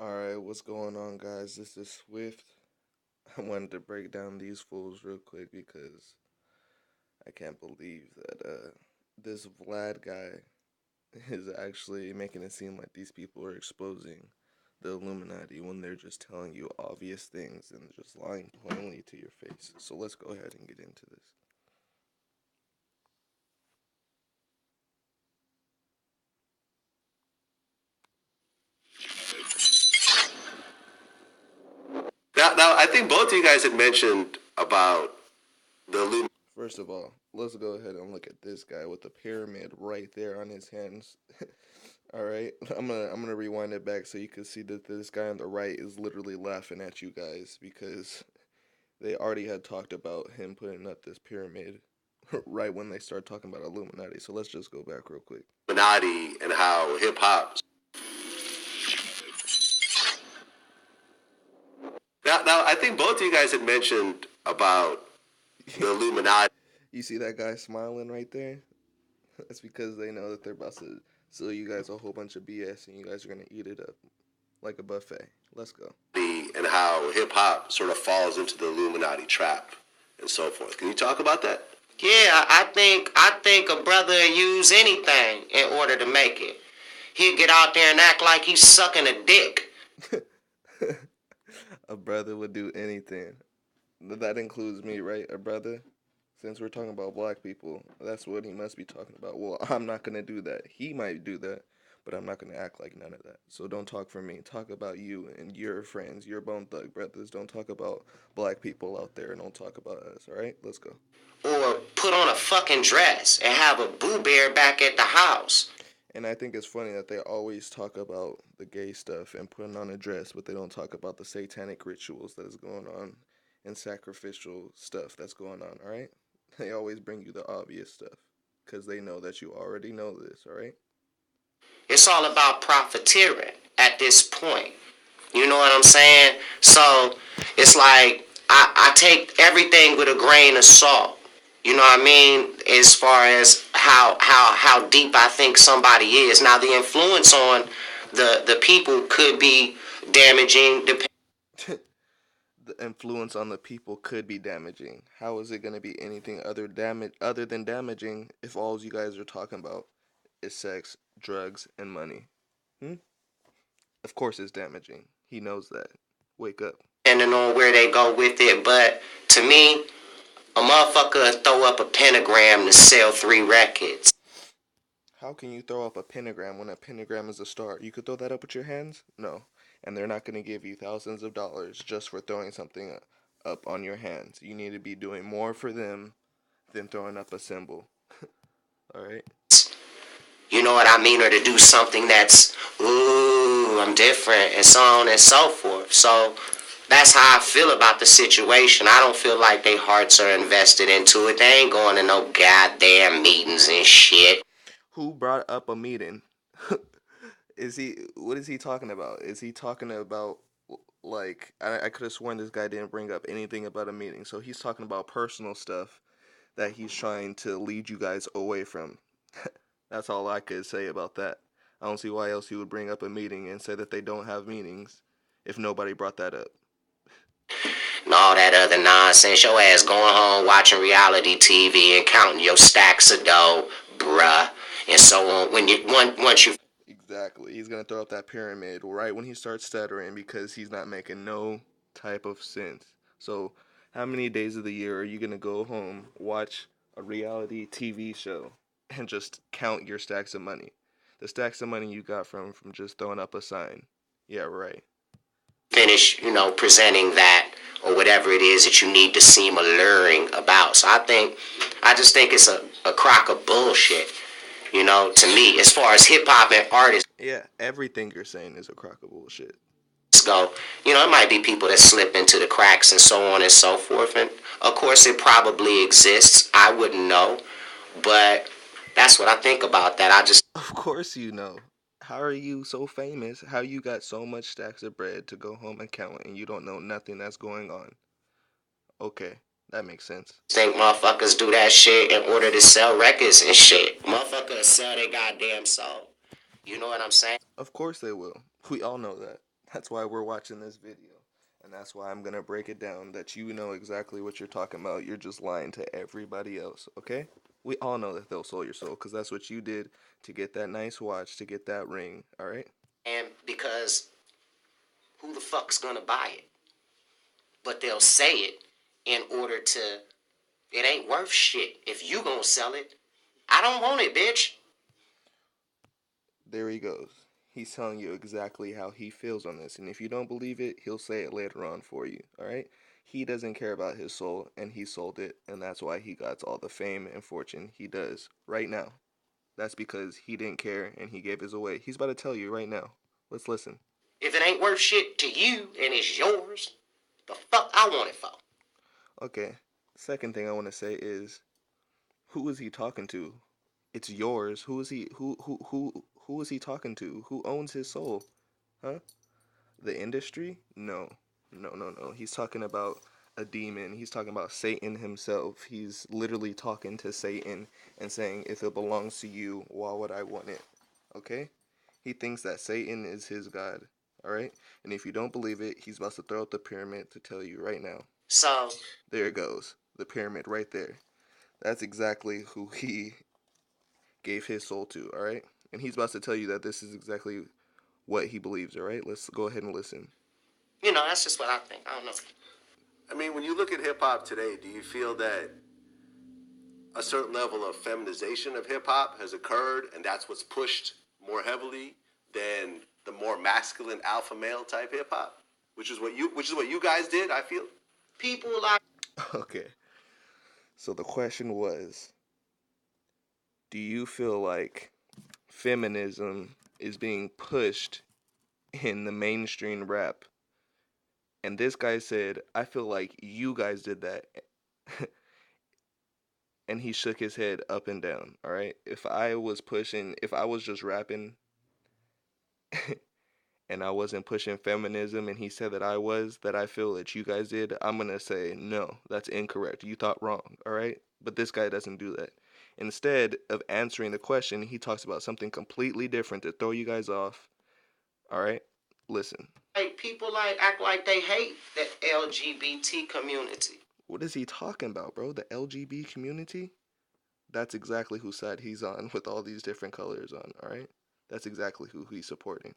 Alright, what's going on, guys? This is Swift. I wanted to break down these fools real quick because I can't believe that this Vlad guy is actually making it seem like these people are exposing the Illuminati when they're just telling you obvious things and just lying plainly to your face. So let's go ahead and get into this. Now, I think both of you guys had mentioned about the Illuminati. First of all, let's go ahead and look at this guy with the pyramid right there on his hands. All right, I'm gonna rewind it back so you can see that this guy on the right is literally laughing at you guys because they already had talked about him putting up this pyramid right when they start talking about Illuminati. So let's just go back real quick. And how hip hop. Now, I think both of you guys had mentioned about the Illuminati. You see that guy smiling right there? That's because they know that they're about to sell you guys a whole bunch of BS and you guys are gonna eat it up like a buffet. Let's go. And how hip hop sort of falls into the Illuminati trap and so forth. Can you talk about that? Yeah, I think a brother would use anything in order to make it. He'd get out there and act like he's sucking a dick. A brother would do anything. That includes me, right? A brother? Since we're talking about black people, that's what he must be talking about. Well, I'm not going to do that. He might do that, but I'm not going to act like none of that. So don't talk for me. Talk about you and your friends, your Bone Thug brothers. Don't talk about black people out there and don't talk about us, alright? Let's go. Or put on a fucking dress and have a boo bear back at the house. And I think it's funny that they always talk about the gay stuff and putting on a dress, but they don't talk about the satanic rituals that is going on and sacrificial stuff that's going on, alright? They always bring you the obvious stuff because they know that you already know this, alright? It's all about profiteering at this point. You know what I'm saying? So it's like I take everything with a grain of salt. You know what I mean? As far as how deep I think somebody is. Now the influence on the people could be damaging. The influence on the people could be damaging. How is it going to be anything other than damaging if all you guys are talking about is sex, drugs, and money? Hmm? Of course it's damaging. He knows that. Wake up. Depending on where they go with it. But to me, a motherfucker throw up a pentagram to sell 3 records. How can you throw up a pentagram when a pentagram is a star? You could throw that up with your hands? No. And they're not going to give you thousands of dollars just for throwing something up on your hands. You need to be doing more for them than throwing up a symbol. Alright? You know what I mean? Or to do something that's, ooh, I'm different, and so on and so forth. So that's how I feel about the situation. I don't feel like their hearts are invested into it. They ain't going to no goddamn meetings and shit. Who brought up a meeting? What is he talking about? Is he talking about, like, I could have sworn this guy didn't bring up anything about a meeting. So he's talking about personal stuff that he's trying to lead you guys away from. That's all I could say about that. I don't see why else he would bring up a meeting and say that they don't have meetings if nobody brought that up. And all that other nonsense. Your ass going home watching reality TV and counting your stacks of dough, bruh, and so on. Once you Exactly. He's gonna throw up that pyramid right when he starts stuttering because he's not making no type of sense. So, how many days of the year are you gonna go home, watch a reality TV show, and just count your stacks of money? The stacks of money you got from just throwing up a sign. Yeah, right. finish, presenting that or whatever it is that you need to seem alluring about. So I just think it's a crock of bullshit, to me, as far as hip hop and artists Yeah, everything you're saying is a crock of bullshit. go. It might be people that slip into the cracks and so on and so forth. And of course, it probably exists. I wouldn't know. But that's what I think about that. Of course you know. How are you so famous? How you got so much stacks of bread to go home and count and you don't know nothing that's going on? Okay, that makes sense. think motherfuckers do that shit in order to sell records and shit. Motherfuckers sell their goddamn soul. You know what I'm saying? Of course they will. We all know that. That's why we're watching this video. And that's why I'm gonna break it down that you know exactly what you're talking about. You're just lying to everybody else, okay? We all know that they'll sold your soul because that's what you did to get that nice watch, to get that ring, alright? And because who the fuck's gonna buy it? But they'll say it in order to, it ain't worth shit if you gonna sell it. I don't want it, bitch. There he goes. He's telling you exactly how he feels on this. And if you don't believe it, he'll say it later on for you, alright? He doesn't care about his soul, and he sold it, and that's why he got all the fame and fortune he does right now. That's because he didn't care and he gave his away. He's about to tell you right now. Let's listen. If it ain't worth shit to you and it's yours, the fuck I want it for? Okay. Second thing I want to say is who is he talking to? It's yours. Who is he talking to? Who owns his soul? Huh? The industry? No. No, no, no. He's talking about a demon. He's talking about Satan himself. He's literally talking to Satan and saying, if it belongs to you, why would I want it? Okay? He thinks that Satan is his God. Alright? And if you don't believe it, he's about to throw out the pyramid to tell you right now. So, There it goes. The pyramid right there. That's exactly who he gave his soul to, alright? And he's about to tell you that this is exactly what he believes, alright? Let's go ahead and listen. you know, that's just what I think. I don't know. I mean, when you look at hip hop today, do you feel that a certain level of feminization of hip hop has occurred, and that's what's pushed more heavily than the more masculine alpha male type hip hop, which is what you guys did? I feel. People like Okay. So the question was, do you feel like feminism is being pushed in the mainstream rap? And this guy said, I feel like you guys did that. And he shook his head up and down, all right? If I was just rapping and I wasn't pushing feminism and he said that I feel that you guys did, I'm going to say, no, that's incorrect. You thought wrong, all right? But this guy doesn't do that. Instead of answering the question, he talks about something completely different to throw you guys off, all right? Listen. people like act like they hate the LGBT community. What is he talking about, bro? The LGB community? That's exactly whose side he's on with all these different colors on, all right? That's exactly who he's supporting.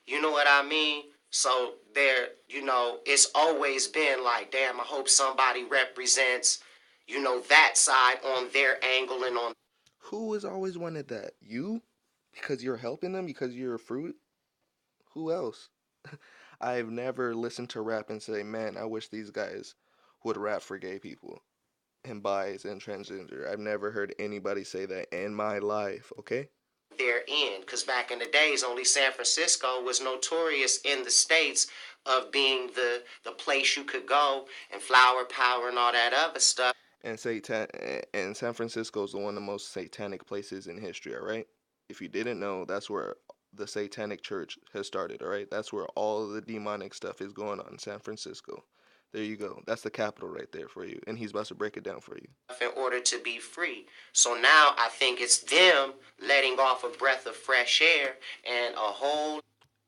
You know what I mean? So there, you know, it's always been like, damn, I hope somebody represents, you know, that side on their angle and on. Who has always wanted that? You? Because you're helping them? Because you're a fruit? Who else? I've never listened to rap and say, man, I wish these guys would rap for gay people and bis and transgender. I've never heard anybody say that in my life, okay? Their end, because back in the days, only San Francisco was notorious in the states of being the place you could go and flower power and all that other stuff. And and San Francisco is one of the most satanic places in history, all right? If you didn't know, that's where the satanic church has started, all right? That's where all of the demonic stuff is going on in San Francisco. There you go. That's the capital right there for you. And he's about to break it down for you. In order to be free. So now I think it's them letting off a breath of fresh air and a whole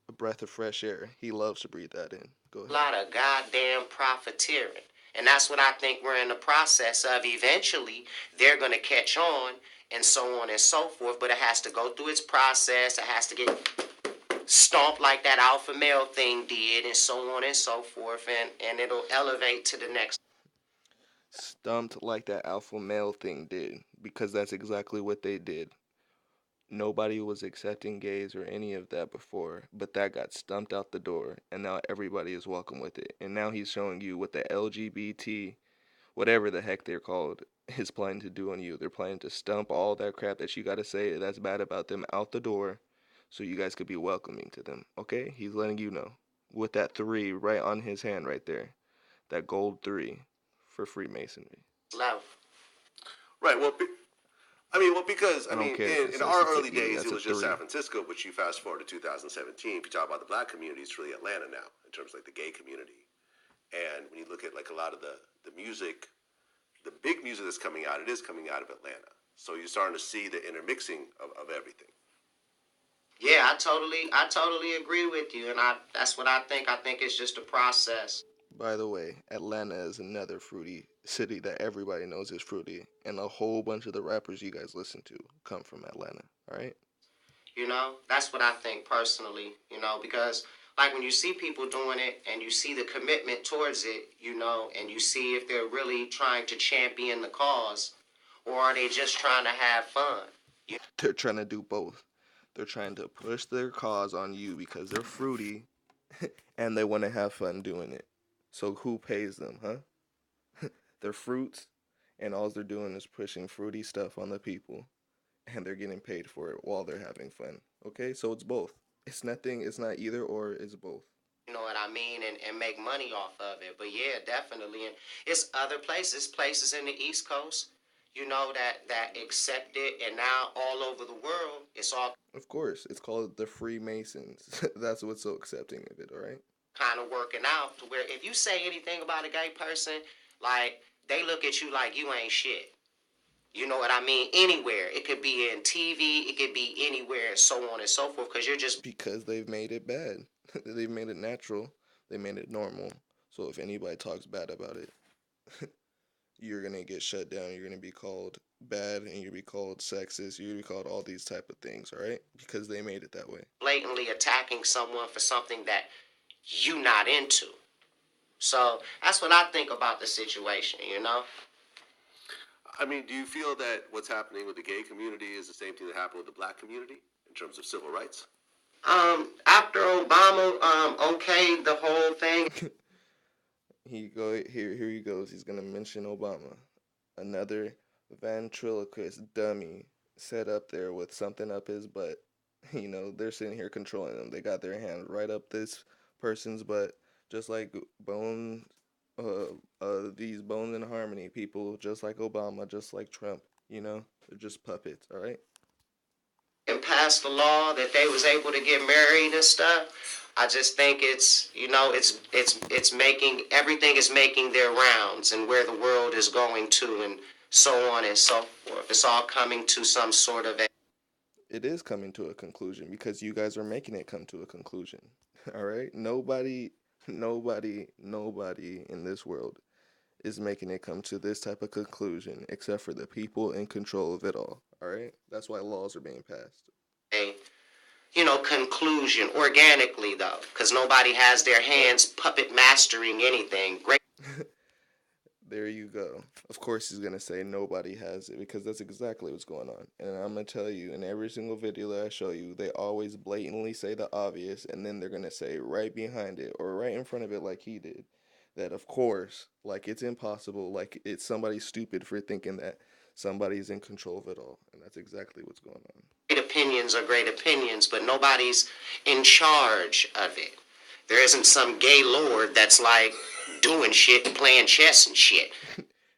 A breath of fresh air. He loves to breathe that in. Go ahead. lot of goddamn profiteering. And that's what I think we're in the process of. Eventually, they're going to catch on and so on and so forth. But it has to go through its process. It has to get stomped like that alpha male thing did and so on and so forth. And it'll elevate to the next. Stumped like that alpha male thing did. Because that's exactly what they did. Nobody was accepting gays or any of that before, but that got stumped out the door, and now everybody is welcome with it. And now he's showing you what the LGBT, whatever the heck they're called, is planning to do on you. They're planning to stump all that crap that you gotta say that's bad about them out the door, so you guys could be welcoming to them. Okay? He's letting you know with that 3 right on his hand right there, that gold 3 for Freemasonry. Level. Right. Well, I mean, well, because I don't care if it in says our it's a early E, days, that's it a was just 3. San Francisco, but you fast forward to 2017. If you talk about the black community, it's really Atlanta now in terms of like the gay community. And when you look at like a lot of the music, the big music that's coming out, it is coming out of Atlanta. So you're starting to see the intermixing of everything. Yeah, I totally agree with you, and that's what I think. I think it's just a process. By the way, Atlanta is another fruity city that everybody knows is fruity, and a whole bunch of the rappers you guys listen to come from Atlanta. All right. That's what I think personally. Because like when you see people doing it and you see the commitment towards it, and you see if they're really trying to champion the cause, or are they just trying to have fun? They're trying to do both. They're trying to push their cause on you because they're fruity and they want to have fun doing it. So who pays them, huh? They're fruits, and all they're doing is pushing fruity stuff on the people, and they're getting paid for it while they're having fun. Okay, so it's both. It's nothing. It's not either or. It's both. You know what I mean, and make money off of it. But yeah, definitely, and it's other places in the East Coast, that accept it, and now all over the world, it's all Of course, it's called the Freemasons. That's what's so accepting of it. All right. kind of working out to where if you say anything about a gay person, like they look at you like you ain't shit. You know what I mean? Anywhere. It could be in TV, it could be anywhere, and so on and so forth, because you're just Because they've made it bad. They've made it natural. They made it normal. So if anybody talks bad about it, you're gonna get shut down. You're gonna be called bad, and you're gonna be called sexist. You're gonna be called all these type of things. All right, because they made it that way. blatantly attacking someone for something that you not into. So that's what I think about the situation. I mean, do you feel that what's happening with the gay community is the same thing that happened with the black community in terms of civil rights? After Obama, okayed the whole thing. Here he goes. He's gonna mention Obama, another ventriloquist dummy set up there with something up his butt. They're sitting here controlling him. They got their hand right up this person's butt, just like Bone, these Bones in Harmony people, just like Obama, just like Trump. They're just puppets. All right. And passed the law that they was able to get married and stuff. I just think it's making everything is making their rounds and where the world is going to and so on and so forth. It's all coming to some sort of a It is coming to a conclusion because you guys are making it come to a conclusion. All right? Nobody in this world is making it come to this type of conclusion except for the people in control of it all. All right? That's why laws are being passed. a conclusion organically though, because nobody has their hands puppet mastering anything. Great. There you go. Of course, he's going to say nobody has it because that's exactly what's going on. And I'm going to tell you, in every single video that I show you, they always blatantly say the obvious, and then they're going to say right behind it or right in front of it, like he did, that of course, like it's impossible, like it's somebody stupid for thinking that somebody's in control of it all. And that's exactly what's going on. Great opinions are great opinions, but nobody's in charge of it. There isn't some gay lord that's like doing shit and playing chess and shit.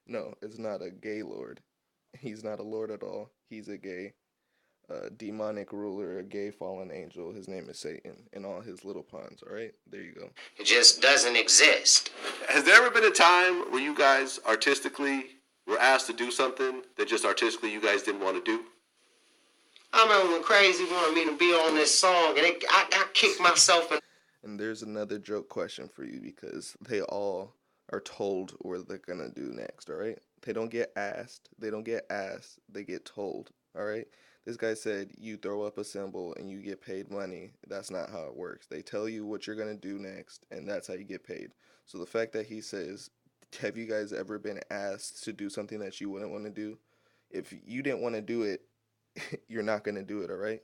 No, it's not a gay lord. He's not a lord at all. He's a gay demonic ruler, a gay fallen angel. His name is Satan, and all his little pawns. All right, there you go. It just doesn't exist. Has there ever been a time where you guys artistically were asked to do something that just artistically you guys didn't want to do? I remember when Crazy wanted me to be on this song, and I kicked myself in. And there's another joke question for you because they all are told what they're gonna do next. All right, they don't get asked. They don't get asked. They get told. All right. This guy said you throw up a symbol and you get paid money. That's not how it works. They tell you what you're gonna do next, and that's how you get paid. So the fact that he says, "Have you guys ever been asked to do something that you wouldn't want to do?" If you didn't want to do it, you're not gonna do it. All right.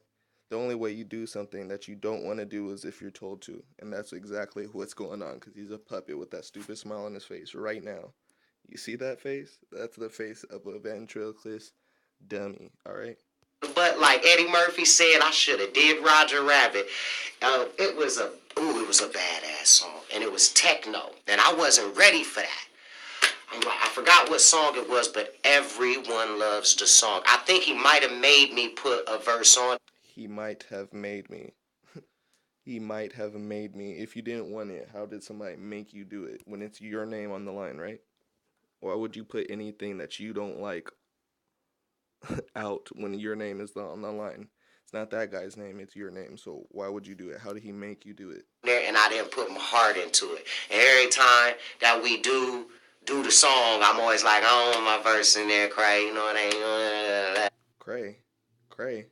The only way you do something that you don't want to do is if you're told to. And that's exactly what's going on because he's a puppet with that stupid smile on his face right now. You see that face? That's the face of a ventriloquist dummy, all right? But like Eddie Murphy said, I should have did Roger Rabbit. It was a badass song, and it was techno, and I wasn't ready for that. I forgot what song it was, but everyone loves the song. I think he might have made me put a verse on. He might have made me. He might have made me. If you didn't want it, how did somebody make you do it when it's your name on the line, right? Why would you put anything that you don't like out when your name is on the line? It's not that guy's name, it's your name. So why would you do it? How did he make you do it? There, and I didn't put my heart into it. And every time that we do the song, I'm always like, I don't want my verse in there, cry. You know what I mean? Cray. Cray.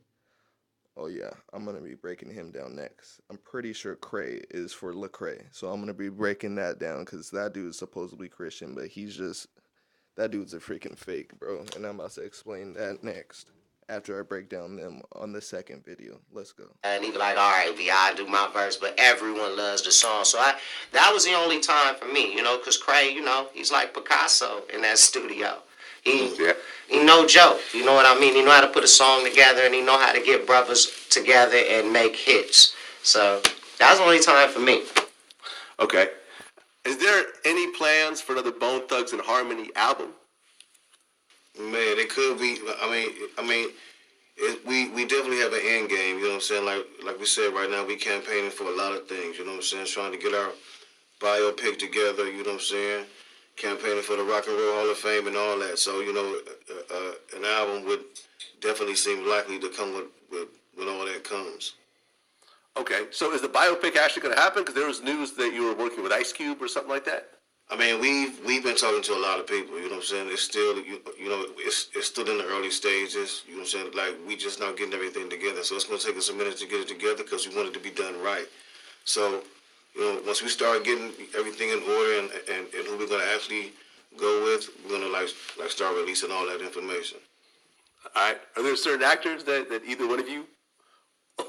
Oh yeah, I'm gonna be breaking him down next. I'm pretty sure Cray is for Lecrae, so I'm gonna be breaking that down because that dude is supposedly Christian, but he's just that dude's a freaking fake, bro. And I'm about to explain that next after I break down them on the second video. Let's go. And he be like, all right, B, I do my verse, but everyone loves the song. So that was the only time for me, because Cray, he's like Picasso in that studio. Yeah. He no joke, you know what I mean? He know how to put a song together, and he know how to get brothers together and make hits. So that was the only time for me. Okay. Is there any plans for another Bone Thugs and Harmony album? Man, it could be. We definitely have an end game. You know what I'm saying? Like we said, right now we campaigning for a lot of things. You know what I'm saying? Trying to get our biopic together. You know what I'm saying? Campaigning for the Rock and Roll Hall of Fame and all that. So an album would definitely seem likely to come with all that comes. Okay. So is the biopic actually going to happen? Because there was news that you were working with Ice Cube or something like that. I mean, we've been talking to a lot of people. You know what I'm saying? It's still it's still in the early stages. You know what I'm saying? Like we just now getting everything together. So it's gonna take us a minute to get it together because we want it to be done right. So once we start getting everything in order and who we're gonna actually go with, we're gonna like start releasing all that information. All right. Are there certain actors that either one of you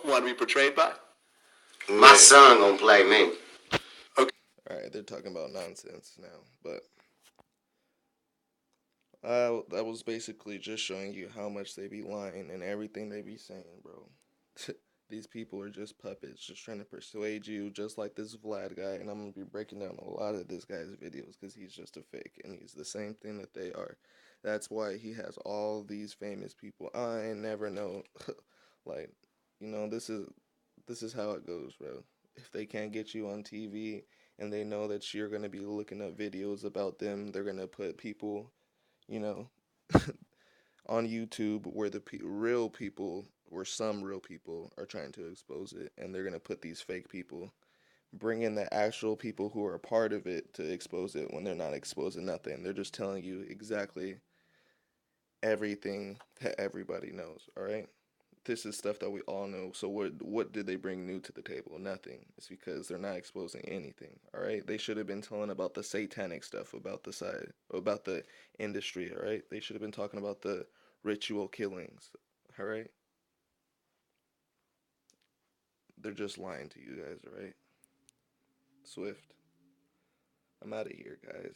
want to be portrayed by? My son gonna play me. All right, they're talking about nonsense now, but that was basically just showing you how much they be lying and everything they be saying, bro. These people are just puppets, just trying to persuade you, just like this Vlad guy. And I'm gonna be breaking down a lot of this guy's videos because he's just a fake, and he's the same thing that they are. That's why he has all these famous people. I never know, like, this is how it goes, bro. If they can't get you on TV and they know that you're gonna be looking up videos about them, they're gonna put people, you know, on YouTube where the real people, where some real people are trying to expose it, and they're gonna put these fake people, bring in the actual people who are a part of it to expose it when they're not exposing nothing. They're just telling you exactly everything that everybody knows. All right. This is stuff that we all know. So what did they bring new to the table? Nothing. It's because they're not exposing anything. All right. They should have been telling about the satanic stuff, about the side, about the industry. All right. They should have been talking about the ritual killings. All right. They're just lying to you guys. All right. Swift. I'm out of here, guys.